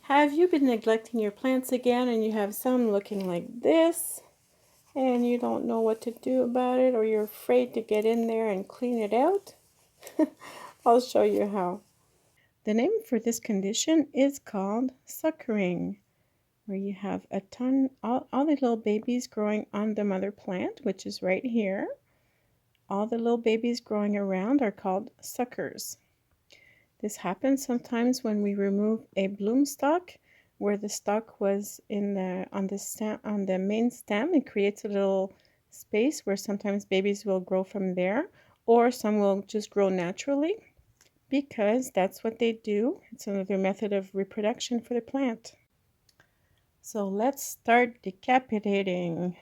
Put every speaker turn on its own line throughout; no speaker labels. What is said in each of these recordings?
Have you been neglecting your plants again and you have some looking like this and you don't know what to do about it, or you're afraid to get in there and clean it out? I'll show you how. The name for this condition is called suckering, where you have all the little babies growing on the mother plant, which is right here. All the little babies growing around are called suckers. This happens sometimes when we remove a bloom stalk where the stalk was on the main stem. It creates a little space where sometimes babies will grow from there, or some will just grow naturally because that's what they do. It's another method of reproduction for the plant. So let's start decapitating.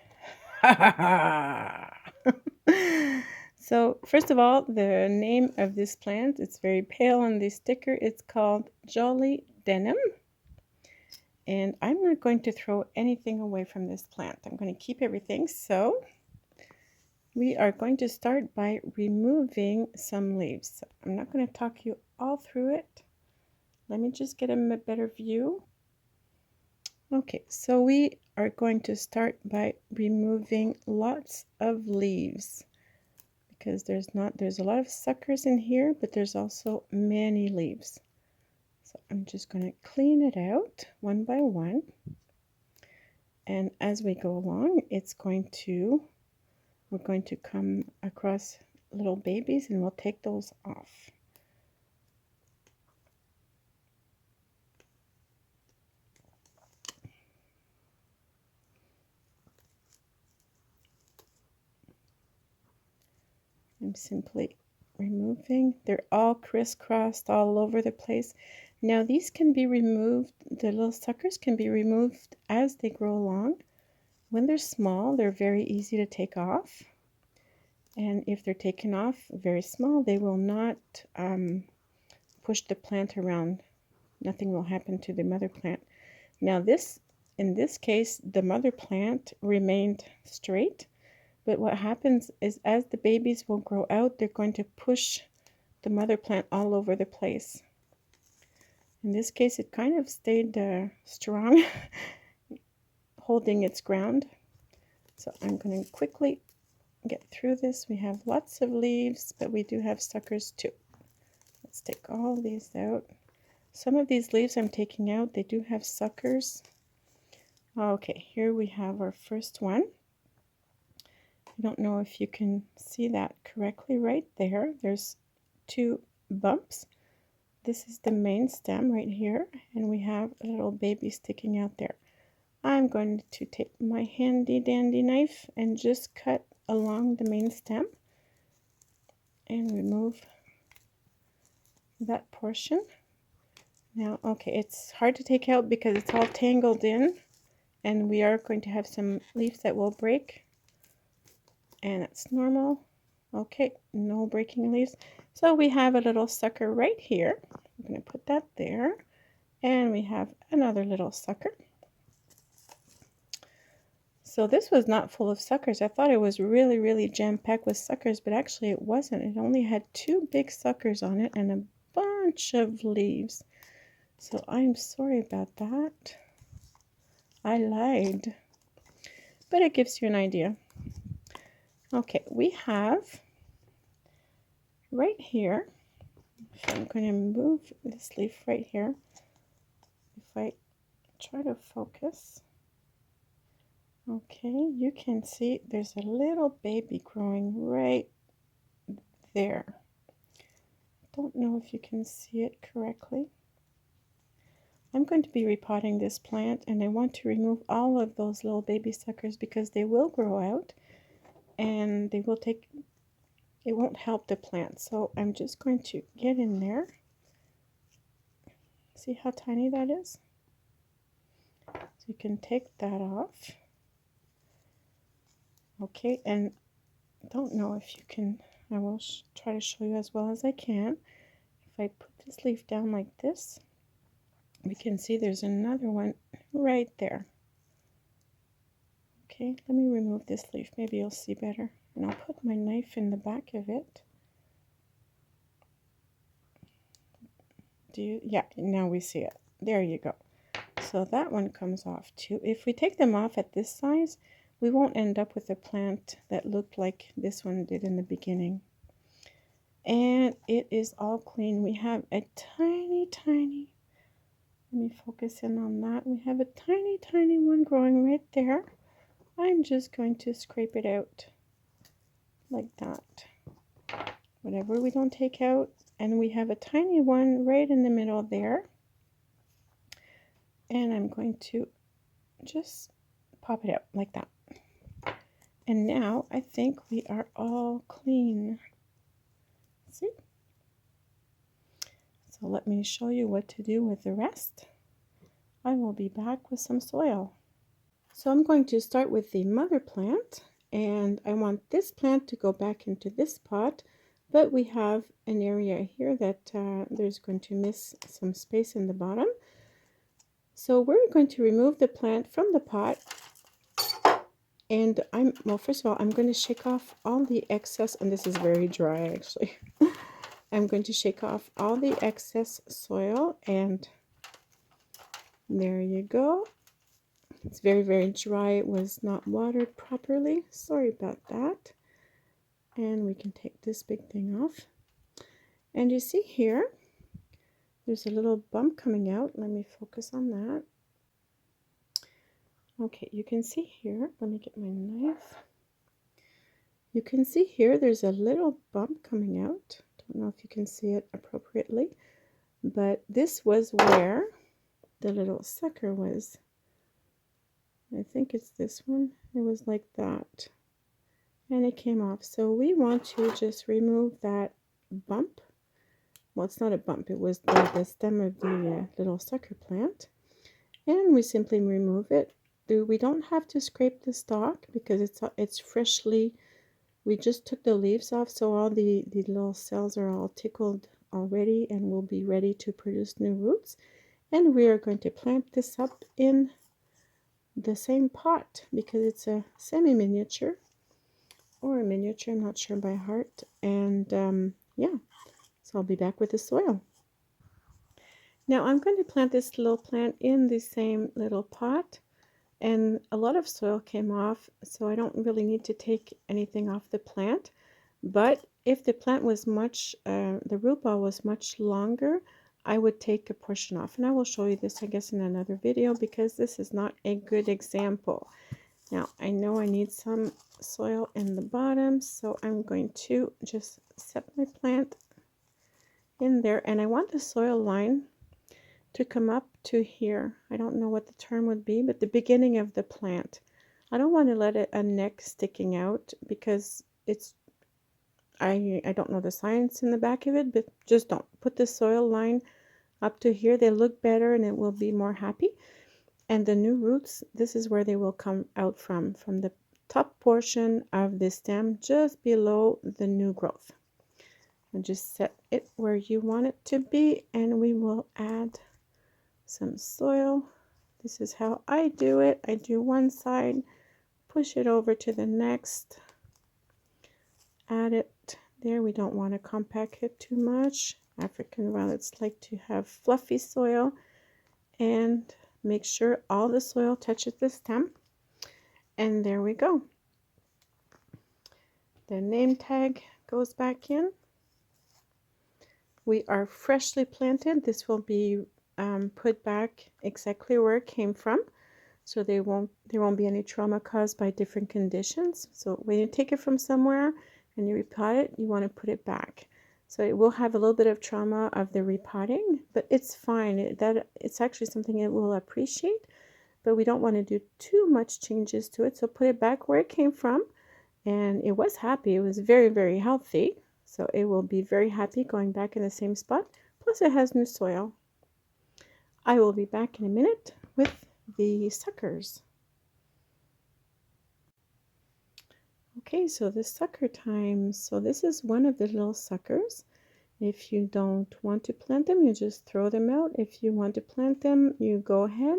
So first of all, the name of this plant, it's very pale on the sticker. It's called Jolly Denim. And I'm not going to throw anything away from this plant. I'm going to keep everything. So we are going to start by removing some leaves. I'm not going to talk you all through it. Let me just get a better view. Okay, so we are going to start by removing lots of leaves, because there's a lot of suckers in here, but there's also many leaves. So I'm just going to clean it out one by one. And as we go along, we're going to come across little babies and we'll take those off. I'm simply removing. They're all crisscrossed all over the place. Now these can be removed, the little suckers can be removed as they grow along. When they're small, they're very easy to take off. And if they're taken off very small, they will not push the plant around. Nothing will happen to the mother plant. Now in this case, the mother plant remained straight. But what happens is as the babies will grow out, they're going to push the mother plant all over the place. In this case, it kind of stayed strong, holding its ground. So I'm going to quickly get through this. We have lots of leaves, but we do have suckers too. Let's take all these out. Some of these leaves I'm taking out, they do have suckers. Okay, here we have our first one. I don't know if you can see that correctly right there. There's two bumps. This is the main stem right here, and we have a little baby sticking out there. I'm going to take my handy dandy knife and just cut along the main stem and remove that portion. Now, okay, it's hard to take out because it's all tangled in, and we are going to have some leaves that will break. And it's normal. Okay, no breaking leaves. So we have a little sucker right here. I'm going to put that there. And we have another little sucker. So this was not full of suckers. I thought it was really, really jam-packed with suckers, but actually it wasn't. It only had two big suckers on it and a bunch of leaves. So I'm sorry about that. I lied. But it gives you an idea. Okay, we have right here, so I'm going to move this leaf right here. If I try to focus, okay, you can see there's a little baby growing right there. Don't know if you can see it correctly. I'm going to be repotting this plant, and I want to remove all of those little baby suckers because they will grow out and they will it won't help the plant. So I'm just going to get in there. See how tiny that is? So you can take that off. Okay, and I don't know if you can, I will try to show you as well as I can. If I put this leaf down like this, we can see there's another one right there. Okay, let me remove this leaf. Maybe you'll see better. And I'll put my knife in the back of it. Yeah, now we see it. There you go. So that one comes off too. If we take them off at this size, we won't end up with a plant that looked like this one did in the beginning. And it is all clean. We have a tiny, let me focus in on that. We have a tiny one growing right there. I'm just going to scrape it out like that. Whatever we don't take out. And we have a tiny one right in the middle there. And I'm going to just pop it out like that. And now I think we are all clean. See? So let me show you what to do with the rest. I will be back with some soil. So I'm going to start with the mother plant, and I want this plant to go back into this pot, but we have an area here that there's going to miss some space in the bottom. So we're going to remove the plant from the pot, and first of all, I'm going to shake off all the excess, and this is very dry actually. I'm going to shake off all the excess soil, and there you go. It's very dry. It was not watered properly. Sorry about that. And we can take this big thing off. And you see here, there's a little bump coming out. Let me focus on that. Okay, you can see here. Let me get my knife. You can see here there's a little bump coming out. Don't know if you can see it appropriately, but this was where the little sucker was. I think it's this one. It was like that. And it came off. So we want to just remove that bump. Well, it's not a bump. It was the stem of the little sucker plant. And we simply remove it. We don't have to scrape the stalk because it's freshly. We just took the leaves off, so all the little cells are all tickled already and will be ready to produce new roots. And we are going to plant this up in the same pot because it's a semi-miniature or a miniature, I'm not sure by heart. And yeah, so I'll be back with the soil. Now I'm going to plant this little plant in the same little pot, and a lot of soil came off, so I don't really need to take anything off the plant. But if the plant was the root ball was much longer, I would take a portion off, and I will show you this, I guess, in another video because this is not a good example. Now, I know I need some soil in the bottom, so I'm going to just set my plant in there, and I want the soil line to come up to here. I don't know what the term would be, but the beginning of the plant. I don't want to let a neck sticking out because I don't know the science in the back of it, but just don't put the soil line up to here. They look better and it will be more happy. And the new roots, this is where they will come out from the top portion of the stem just below the new growth. And just set it where you want it to be, and we will add some soil. This is how I do it. I do one side, push it over to the next, add it there. We don't want to compact it too much. African violets like to have fluffy soil, and make sure all the soil touches the stem. And there we go. The name tag goes back in. We are freshly planted. This will be put back exactly where it came from, so there won't be any trauma caused by different conditions. So when you take it from somewhere and you repot it, you want to put it back. So it will have a little bit of trauma of the repotting, but it's fine. It's actually something it will appreciate, but we don't want to do too much changes to it. So put it back where it came from, and it was happy. It was very healthy. So it will be very happy going back in the same spot. Plus it has new soil. I will be back in a minute with the suckers. Okay, so the sucker time. So this is one of the little suckers. If you don't want to plant them, you just throw them out. If you want to plant them, you go ahead.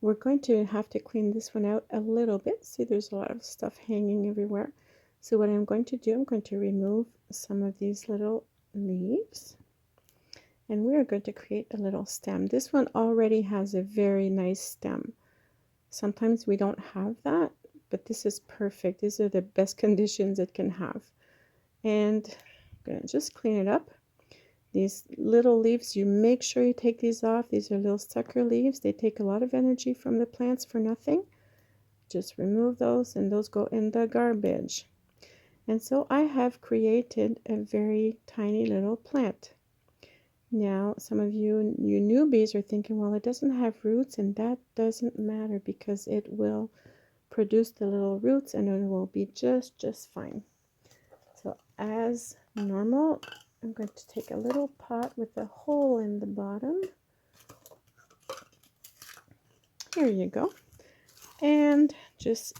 We're going to have to clean this one out a little bit. See, there's a lot of stuff hanging everywhere. So what I'm going to do, I'm going to remove some of these little leaves. And we are going to create a little stem. This one already has a very nice stem. Sometimes we don't have that, but this is perfect. These are the best conditions it can have. And I'm going to just clean it up. These little leaves, you make sure you take these off. These are little sucker leaves. They take a lot of energy from the plants for nothing. Just remove those, and those go in the garbage. And so I have created a very tiny little plant. Now, some of you newbies are thinking, well, it doesn't have roots, and that doesn't matter because it will produce the little roots and it will be just fine. So as normal, I'm going to take a little pot with a hole in the bottom. Here you go. And just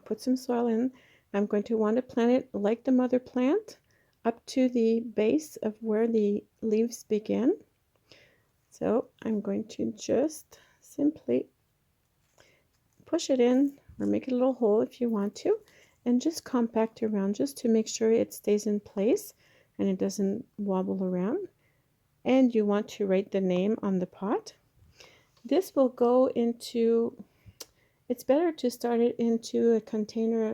put some soil in. I'm going to want to plant it like the mother plant up to the base of where the leaves begin. So I'm going to just simply push it in, or make a little hole if you want to, and just compact around just to make sure it stays in place and it doesn't wobble around. And you want to write the name on the pot. This will go into, it's better to start it into a container,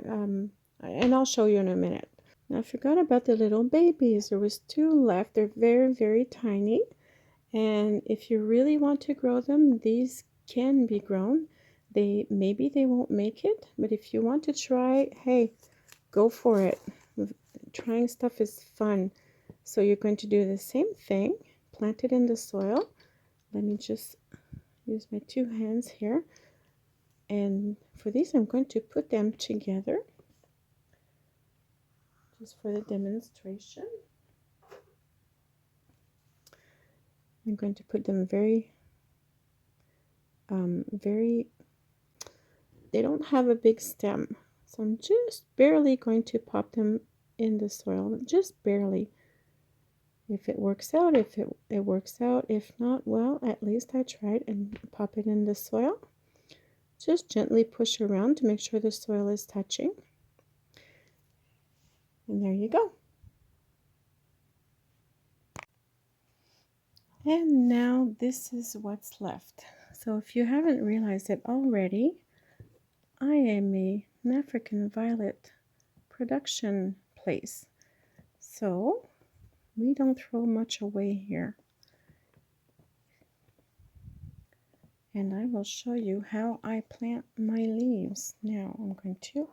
and I'll show you in a minute. Now, I forgot about the little babies. There was 2 left. They're very tiny, and if you really want to grow them, these can be grown. Maybe they won't make it, but if you want to try, hey, go for it. Trying stuff is fun. So you're going to do the same thing. Plant it in the soil. Let me just use my 2 hands here. And for these, I'm going to put them together just for the demonstration. I'm going to put them very, they don't have a big stem. So I'm just barely going to pop them in the soil, just barely. If it works out, if it works out. If not, well, at least I tried, and pop it in the soil. Just gently push around to make sure the soil is touching. And there you go. And now this is what's left. So if you haven't realized it already, I am an African violet production place. So we don't throw much away here. And I will show you how I plant my leaves. Now I'm going to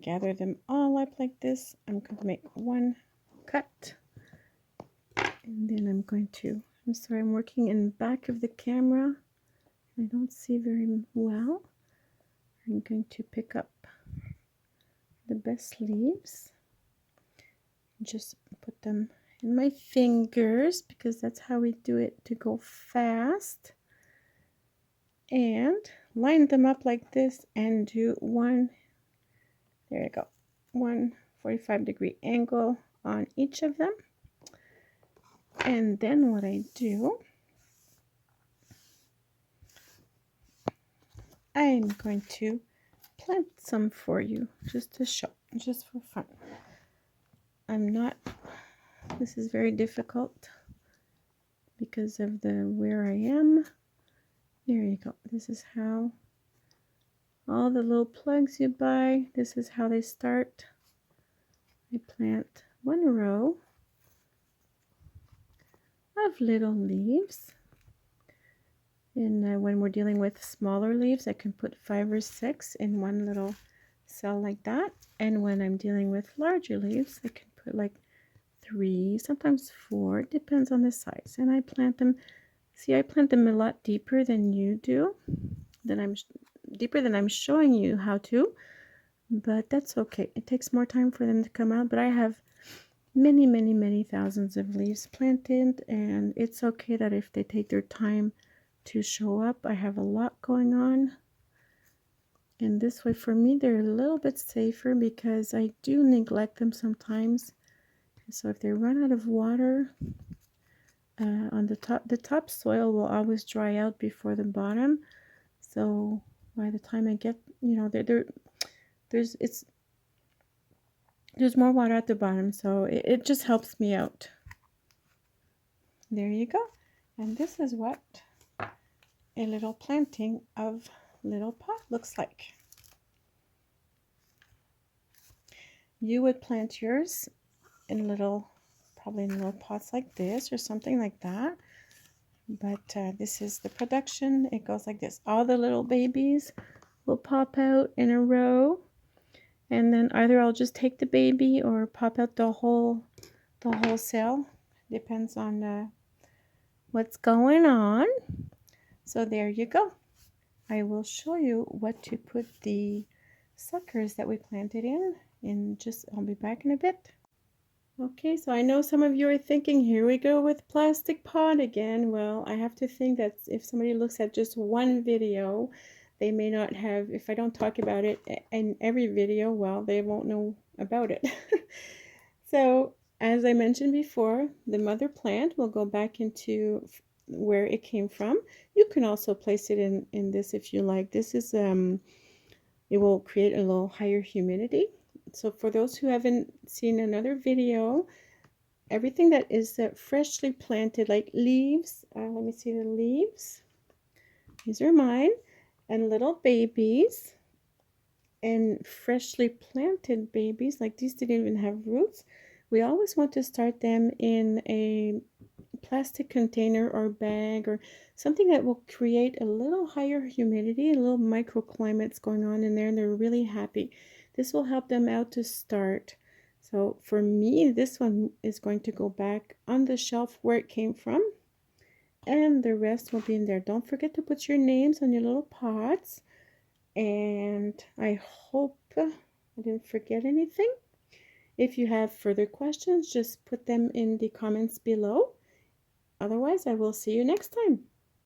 gather them all up like this. I'm going to make 1 cut. And then I'm going to, I'm sorry, I'm working in the back of the camera. I don't see very well. I'm going to pick up the best leaves. Just put them in my fingers because that's how we do it to go fast. And line them up like this and do 1, there you go, 1 45-degree angle on each of them. And then what I do, I'm going to plant some for you just to show, just for fun. This is very difficult because of where I am. There you go. This is how all the little plugs you buy, this is how they start. I plant 1 row of little leaves. And when we're dealing with smaller leaves, I can put 5 or 6 in 1 little cell like that. And when I'm dealing with larger leaves, I can put like 3, sometimes 4, it depends on the size. And I plant them, see, I plant them a lot deeper than you do, deeper than I'm showing you how to, but that's okay. It takes more time for them to come out, but I have many thousands of leaves planted, and it's okay that if they take their time to show up. I have a lot going on, and this way for me they're a little bit safer because I do neglect them sometimes. So if they run out of water on the top soil will always dry out before the bottom. So by the time I get, there's more water at the bottom, so it just helps me out. There you go. And this is what a little planting of little pot looks like. You would plant yours in little, probably in little pots like this or something like that. But this is the production. It goes like this. All the little babies will pop out in a row. And then either I'll just take the baby or pop out the whole cell. Depends on what's going on. So there you go. I will show you what to put the suckers that we planted in just, I'll be back in a bit. Okay, so I know some of you are thinking, here we go with plastic pot again. Well, I have to think that if somebody looks at just one video, they may not have, if I don't talk about it in every video, well, they won't know about it. So, as I mentioned before, the mother plant will go back into where it came from. You can also place it in this if you like. This is, it will create a little higher humidity. So for those who haven't seen another video, everything that is freshly planted, like leaves, let me see the leaves. These are mine. And little babies and freshly planted babies, like these didn't even have roots. We always want to start them in a plastic container or bag or something that will create a little higher humidity, a little microclimates going on in there, and they're really happy. This will help them out to start. So for me, this one is going to go back on the shelf where it came from, and the rest will be in there. Don't forget to put your names on your little pots, and I hope I didn't forget anything. If you have further questions, just put them in the comments below. Otherwise, I will see you next time.